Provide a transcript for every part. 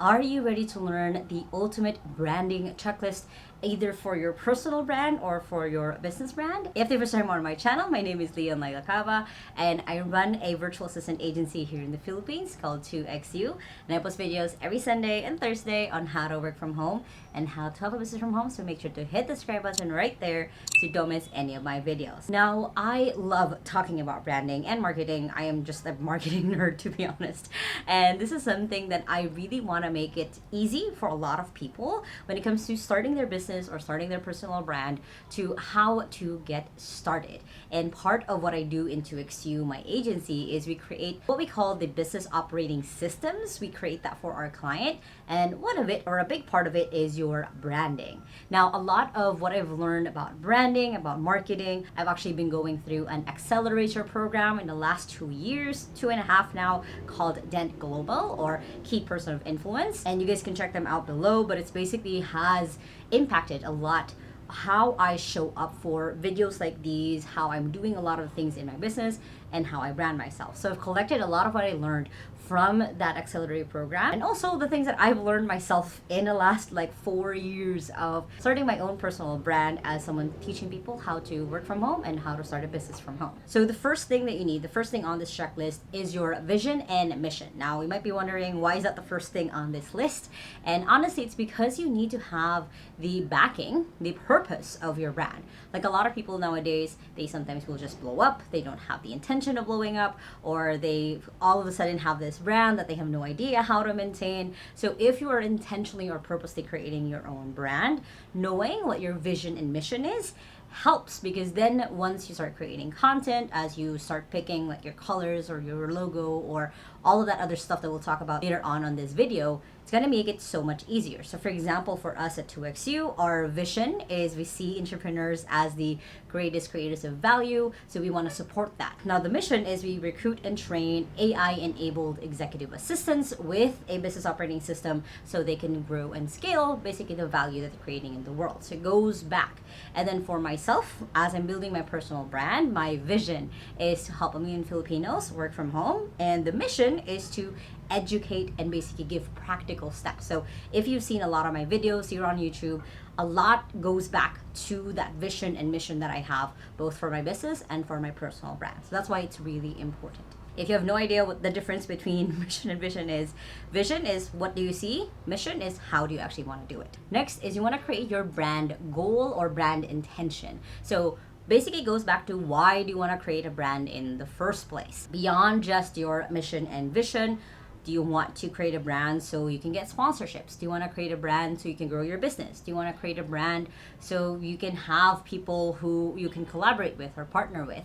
Are you ready to learn the ultimate branding checklist, either for your personal brand or for your business brand? If you're first time on my channel, my name is Lai Lacaba, and I run a virtual assistant agency here in the Philippines called 2XU, and I post videos every Sunday and Thursday on how to work from home and how to have a business from home. So make sure to hit the subscribe button right there so you don't miss any of my videos. Now, I love talking about branding and marketing. I am just a marketing nerd, to be honest, and this is something that I really want to make it easy for a lot of people when it comes to starting their business or starting their personal brand, to how to get started. And part of what I do in 2XU, my agency, is we create what we call the business operating systems. We create that for our client, and one of it, or a big part of it, is your branding. Now, a lot of what I've learned about branding, about marketing, I've actually been going through an accelerator program in the last 2 years, 2.5 now, called Dent Global, or Key Person of Influence. And you guys can check them out below, but it's basically has impacted a lot how I show up for videos like these, how I'm doing a lot of things in my business, and how I brand myself. So I've collected a lot of what I learned from that accelerator program, and also the things that I've learned myself in the last 4 years of starting my own personal brand as someone teaching people how to work from home and how to start a business from home. So the first thing that you need, the first thing on this checklist, is your vision and mission. Now, you might be wondering, why is that the first thing on this list? And honestly, it's because you need to have the backing, the purpose of your brand. Like, a lot of people nowadays, they sometimes will just blow up. They don't have the intention of blowing up, or they all of a sudden have this brand that they have no idea how to maintain. So if you are intentionally or purposely creating your own brand, knowing what your vision and mission is helps, because then once you start creating content, as you start picking like your colors or your logo or all of that other stuff that we'll talk about later on this video, it's going to make it so much easier. So for example, for us at 2XU, our vision is we see entrepreneurs as the greatest creators of value, so we want to support that. Now, the mission is we recruit and train AI-enabled executive assistants with a business operating system so they can grow and scale basically the value that they're creating in the world. So it goes back. And then for myself, as I'm building my personal brand, my vision is to help 1 million Filipinos work from home, and the mission is to educate and basically give practical steps. So if you've seen a lot of my videos here on YouTube, a lot goes back to that vision and mission that I have, both for my business and for my personal brand. So that's why it's really important. If you have no idea what the difference between mission and vision is what do you see? Mission is how do you actually want to do it. Next is you want to create your brand goal or brand intention. So basically, it goes back to, why do you want to create a brand in the first place? Beyond just your mission and vision, do you want to create a brand so you can get sponsorships? Do you want to create a brand so you can grow your business? Do you want to create a brand so you can have people who you can collaborate with or partner with?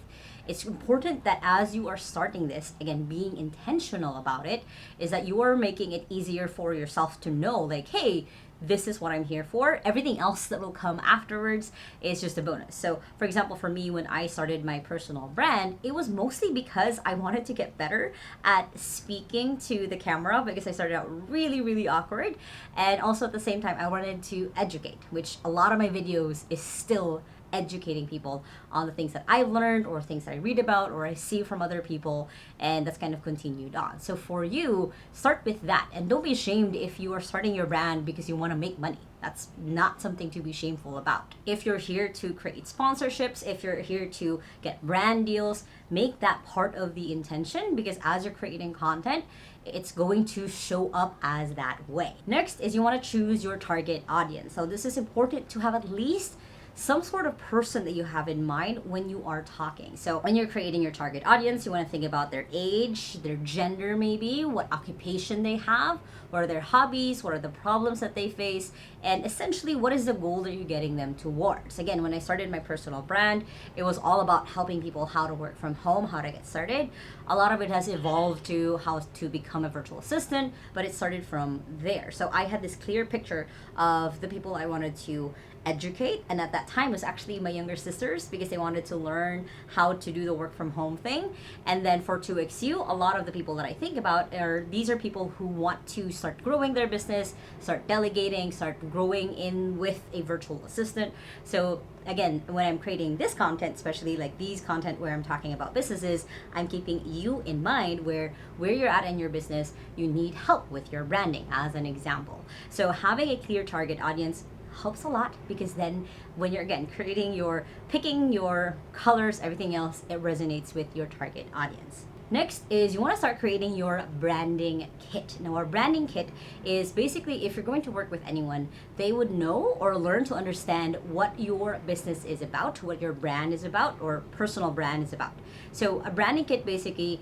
It's important that as you are starting this, again, being intentional about it, is that you are making it easier for yourself to know, like, hey, this is what I'm here for. Everything else that will come afterwards is just a bonus. So for example, for me, when I started my personal brand, it was mostly because I wanted to get better at speaking to the camera, because I started out really, really awkward. And also at the same time, I wanted to educate, which a lot of my videos is still educating people on the things that I've learned or things that I read about or I see from other people, and that's kind of continued on. So for you, start with that, and don't be ashamed if you are starting your brand because you want to make money. That's not something to be shameful about. If you're here to create sponsorships, if you're here to get brand deals, make that part of the intention, because as you're creating content, it's going to show up as that way. Next is you want to choose your target audience. So this is important to have at least some sort of person that you have in mind when you are talking. So when you're creating your target audience, you want to think about their age, their gender maybe, what occupation they have, what are their hobbies, what are the problems that they face, and essentially what is the goal that you're getting them towards. Again, when I started my personal brand, it was all about helping people how to work from home, how to get started. A lot of it has evolved to how to become a virtual assistant, but it started from there. So I had this clear picture of the people I wanted to educate, and at that that time was actually my younger sisters because they wanted to learn how to do the work from home thing. And then for 2XU, a lot of the people that I think about these are people who want to start growing their business, start delegating, start growing in with a virtual assistant. So again, when I'm creating this content, especially like these content where I'm talking about businesses, I'm keeping you in mind where you're at in your business, you need help with your branding as an example. So having a clear target audience helps a lot, because then when you're again picking your colors, everything else, it resonates with your target audience. Next is you want to start creating your branding kit. Now, our branding kit is basically, if you're going to work with anyone, they would know or learn to understand what your business is about, what your brand is about, or personal brand is about. So a branding kit, basically,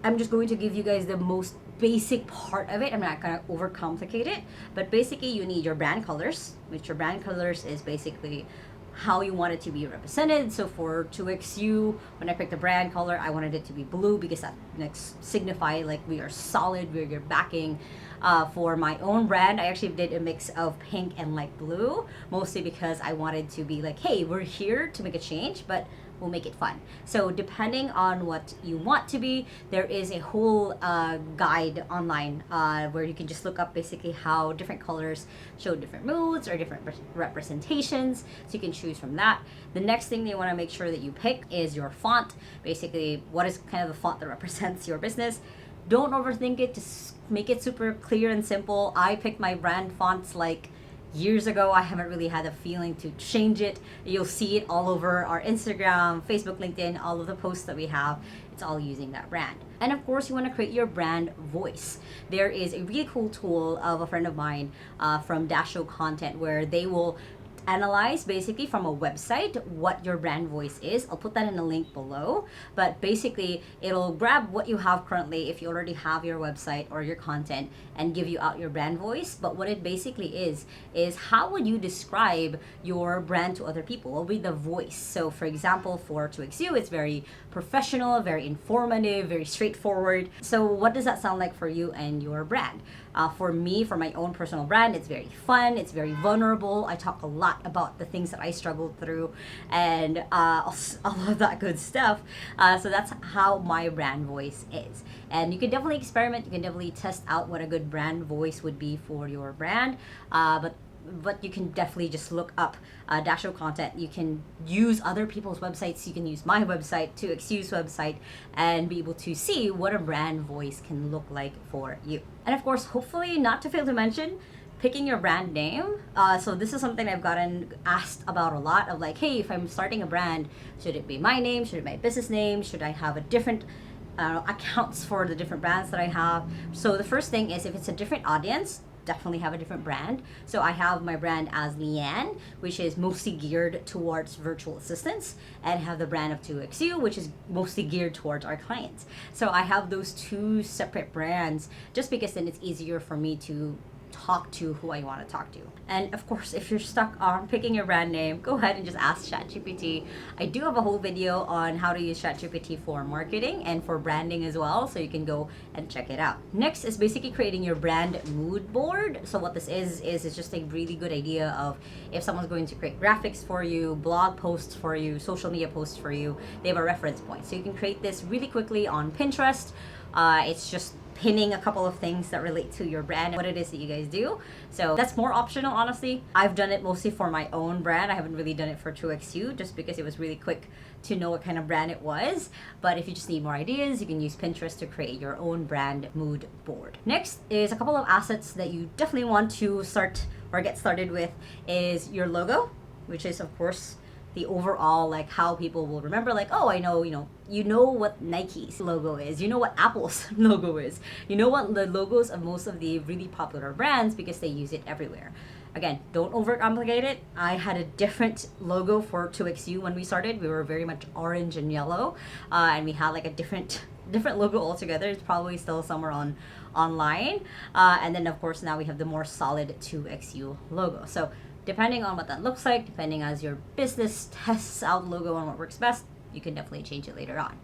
I'm just going to give you guys the most basic part of it. I'm not going to overcomplicate it, but basically you need your brand colors, which your brand colors is basically how you want it to be represented. So for 2XU, when I picked the brand color, I wanted it to be blue because that signify like we are solid, we're backing. For my own brand, I actually did a mix of pink and light blue, mostly because I wanted to be like, hey, we're here to make a change, but we'll make it fun. So depending on what you want to be, there is a whole guide online where you can just look up basically how different colors show different moods or different representations. So you can choose from that. The next thing you want to make sure that you pick is your font. Basically, what is kind of the font that represents your business. Don't overthink it, just make it super clear and simple. I picked my brand fonts like years ago. I haven't really had a feeling to change it. You'll see it all over our Instagram, Facebook, LinkedIn, all of the posts that we have. It's all using that brand. And of course, you want to create your brand voice. There is a really cool tool of a friend of mine from Dasho Content where they will analyze basically from a website what your brand voice is. I'll put that in a link below, but basically it'll grab what you have currently if you already have your website or your content and give you out your brand voice. But what it basically is how would you describe your brand to other people? What will be the voice? So for example, for 2XU, it's very professional, very informative, very straightforward. So what does that sound like for you and your brand? For me, for my own personal brand, it's very fun, it's very vulnerable. I talk a lot about the things that I struggled through and all of that good stuff. So that's how my brand voice is. And you can definitely experiment, you can definitely test out what a good brand voice would be for your brand. But you can definitely just look up Dasho Content. You can use other people's websites. You can use my website, 2XU's website, and be able to see what a brand voice can look like for you. And of course, hopefully not to fail to mention, picking your brand name. So this is something I've gotten asked about a lot of like, hey, if I'm starting a brand, should it be my name? Should it be my business name? Should I have a different accounts for the different brands that I have? So the first thing is if it's a different audience, definitely have a different brand. So I have my brand as Leanne, which is mostly geared towards virtual assistants, and have the brand of 2XU, which is mostly geared towards our clients. So I have those two separate brands just because then it's easier for me to talk to who I want to talk to. And of course, if you're stuck on picking your brand name, go ahead and just ask ChatGPT. I do have a whole video on how to use ChatGPT for marketing and for branding as well, so you can go and check it out. Next is basically creating your brand mood board. So what this is it's just a really good idea of if someone's going to create graphics for you, blog posts for you, social media posts for you, they have a reference point. So you can create this really quickly on Pinterest. It's just pinning a couple of things that relate to your brand and what it is that you guys do. So that's more optional, honestly. I've done it mostly for my own brand. I haven't really done it for 2XU just because it was really quick to know what kind of brand it was. But if you just need more ideas, you can use Pinterest to create your own brand mood board. Next is a couple of assets that you definitely want to start or get started with is your logo, which is of course the overall like how people will remember, like, oh, I know, you know what Nike's logo is, you know what Apple's logo is, you know what the logos of most of the really popular brands because they use it everywhere. Again, don't overcomplicate it. I had a different logo for 2XU when we started. We were very much orange and yellow, and we had like a different logo altogether. It's probably still somewhere online, and then of course now we have the more solid 2XU logo. So depending on what that looks like, depending as your business tests out logo and what works best, you can definitely change it later on.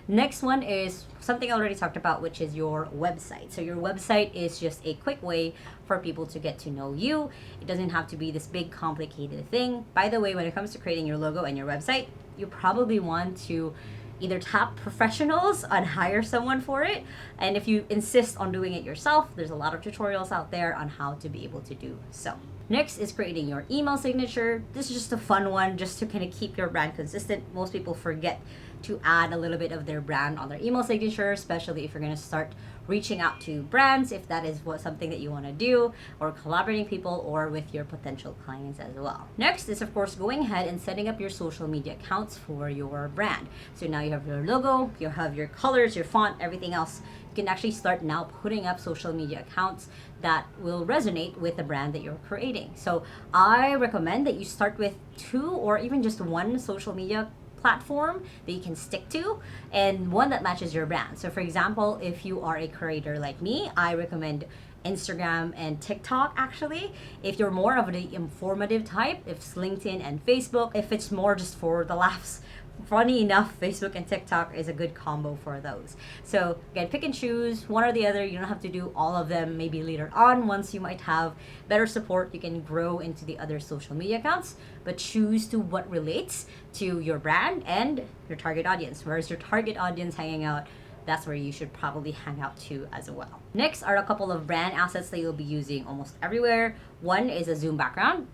Next one is something I already talked about, which is your website. So your website is just a quick way for people to get to know you. It doesn't have to be this big complicated thing. By the way, when it comes to creating your logo and your website, you probably want to either tap professionals and hire someone for it. And if you insist on doing it yourself, there's a lot of tutorials out there on how to be able to do so. Next is creating your email signature. This is just a fun one just to kind of keep your brand consistent. Most people forget to add a little bit of their brand on their email signature, especially if you're going to start reaching out to brands, if that is something that you want to do, or collaborating people, or with your potential clients as well. Next is, of course, going ahead and setting up your social media accounts for your brand. So now you have your logo, you have your colors, your font, everything else. You can actually start now putting up social media accounts that will resonate with the brand that you're creating. So I recommend that you start with 2 or even just 1 social media platform that you can stick to, and one that matches your brand. So for example, if you are a creator like me, I recommend Instagram and TikTok actually. If you're more of the informative type, it's LinkedIn and Facebook. If it's more just for the laughs, funny enough, Facebook and TikTok is a good combo for those. So again, pick and choose one or the other. You don't have to do all of them. Maybe later on, once you might have better support, you can grow into the other social media accounts, but choose to what relates to your brand and your target audience. Whereas your target audience hanging out, that's where you should probably hang out too as well. Next are a couple of brand assets that you'll be using almost everywhere. One is a Zoom background.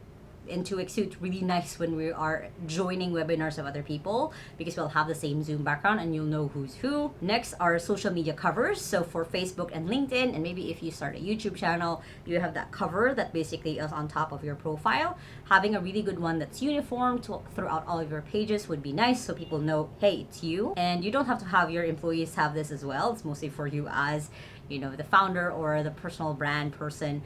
In 2x2, it's really nice when we are joining webinars of other people because we'll have the same Zoom background and you'll know who's who. Next are social media covers. So for Facebook and LinkedIn, and maybe if you start a YouTube channel, you have that cover that basically is on top of your profile. Having a really good one that's uniform throughout all of your pages would be nice so people know, hey, it's you. And you don't have to have your employees have this as well. It's mostly for you as the founder or the personal brand person,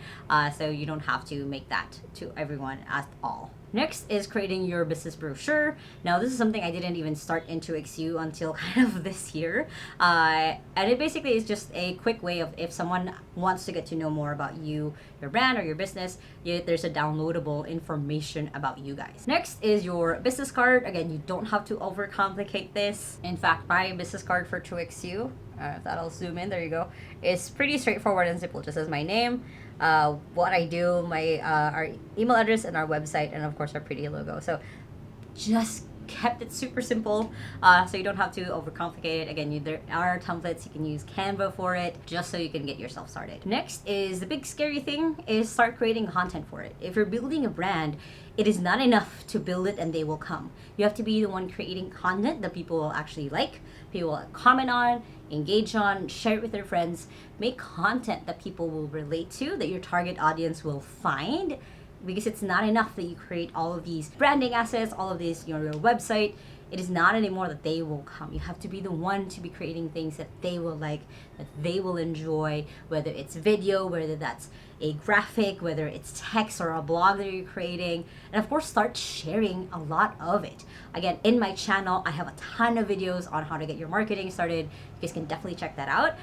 so you don't have to make that to everyone at all. Next is creating your business brochure. Now this is something I didn't even start into XU until kind of this year, and it basically is just a quick way of, if someone wants to get to know more about you, your brand or your business, there's a downloadable information about you guys. Next is your business card. Again, you don't have to overcomplicate this. In fact, my business card for 2XU, if that'll zoom in, there you go, it's pretty straightforward and simple. Just says my name, what I do, my our email address, and our website, and of course our pretty logo. So just kept it super simple, so you don't have to overcomplicate it. Again, there are templates, you can use Canva for it, just so you can get yourself started. Next is the big scary thing, is start creating content for it. If you're building a brand, it is not enough to build it and they will come. You have to be the one creating content that people will actually like, people will comment on, engage on, share it with their friends. Make content that people will relate to, that your target audience will find, because it's not enough that you create all of these branding assets, all of these, your website. It is not anymore that they will come. You have to be the one to be creating things that they will like, that they will enjoy, whether it's video, whether that's a graphic, whether it's text or a blog that you're creating. And of course, start sharing a lot of it. Again, in my channel, I have a ton of videos on how to get your marketing started. You guys can definitely check that out.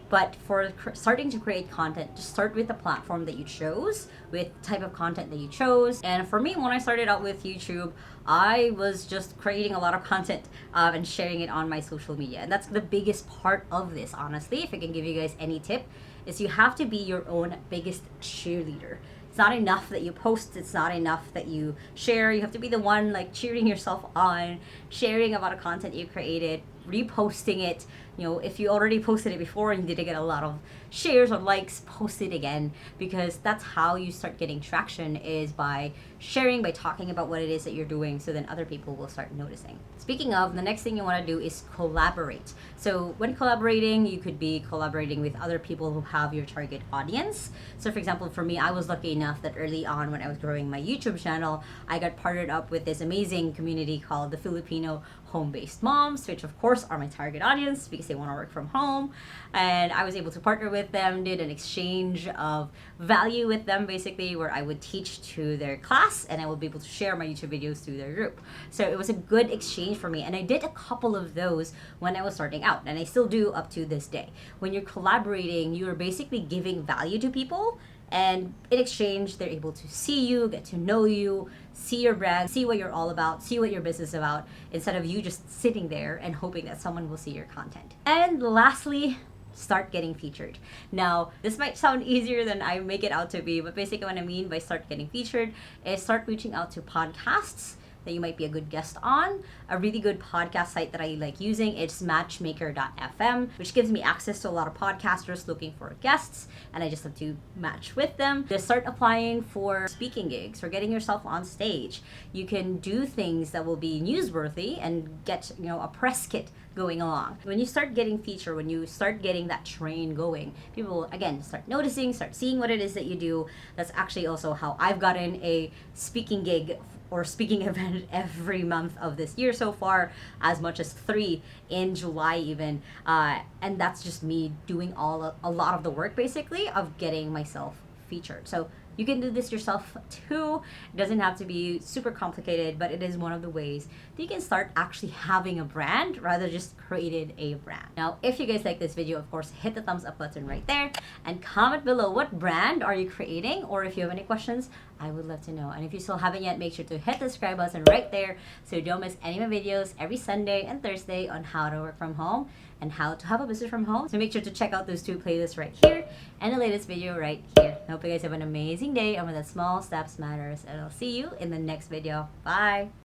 But for starting to create content, just start with the platform that you chose, with type of content that you chose. And for me, when I started out with YouTube, I was just creating a lot of content and sharing it on my social media. And that's the biggest part of this, honestly. If I can give you guys any tip, is you have to be your own biggest cheerleader. It's not enough that you post, it's not enough that you share. You have to be the one like cheering yourself on, sharing about a content you created, reposting it. If you already posted it before and you didn't get a lot of shares or likes, post it again, because that's how you start getting traction, is by sharing, by talking about what it is that you're doing, so then other people will start noticing. Speaking of, the next thing you want to do is collaborate. So when collaborating, you could be collaborating with other people who have your target audience. So for example, for me, I was lucky enough that early on when I was growing my YouTube channel, I got partnered up with this amazing community called the Filipino Home-Based Moms, which of course are my target audience because they want to work from home. And I was able to partner with them, did an exchange of value with them, basically, where I would teach to their class and I would be able to share my YouTube videos to their group. So it was a good exchange for me, and I did a couple of those when I was starting out, and I still do up to this day. When you're collaborating, you're basically giving value to people, And in exchange, they're able to see you, get to know you, see your brand, see what you're all about, see what your business is about, instead of you just sitting there and hoping that someone will see your content. And lastly, start getting featured. Now, this might sound easier than I make it out to be, but basically what I mean by start getting featured is start reaching out to podcasts that you might be a good guest on. A really good podcast site that I like using is matchmaker.fm, which gives me access to a lot of podcasters looking for guests, and I just have to match with them. Just start applying for speaking gigs, for getting yourself on stage. You can do things that will be newsworthy and get, a press kit going along. When you start getting featured, when you start getting that train going, people will again start noticing, start seeing what it is that you do. That's actually also how I've gotten a speaking gig or speaking event every month of this year so far, as much as 3 in July even. And that's just me doing a lot of the work basically of getting myself featured. So you can do this yourself too. It doesn't have to be super complicated, but it is one of the ways that you can start actually having a brand rather just created a brand. Now, if you guys like this video, of course, hit the thumbs up button right there and comment below what brand are you creating, or if you have any questions, I would love to know. And if you still haven't yet, make sure to hit the subscribe button right there so you don't miss any of my videos every Sunday and Thursday on how to work from home and how to have a business from home. So make sure to check out those 2 playlists right here and the latest video right here. I hope you guys have an amazing day, and with that, small steps matters, and I'll see you in the next video. Bye!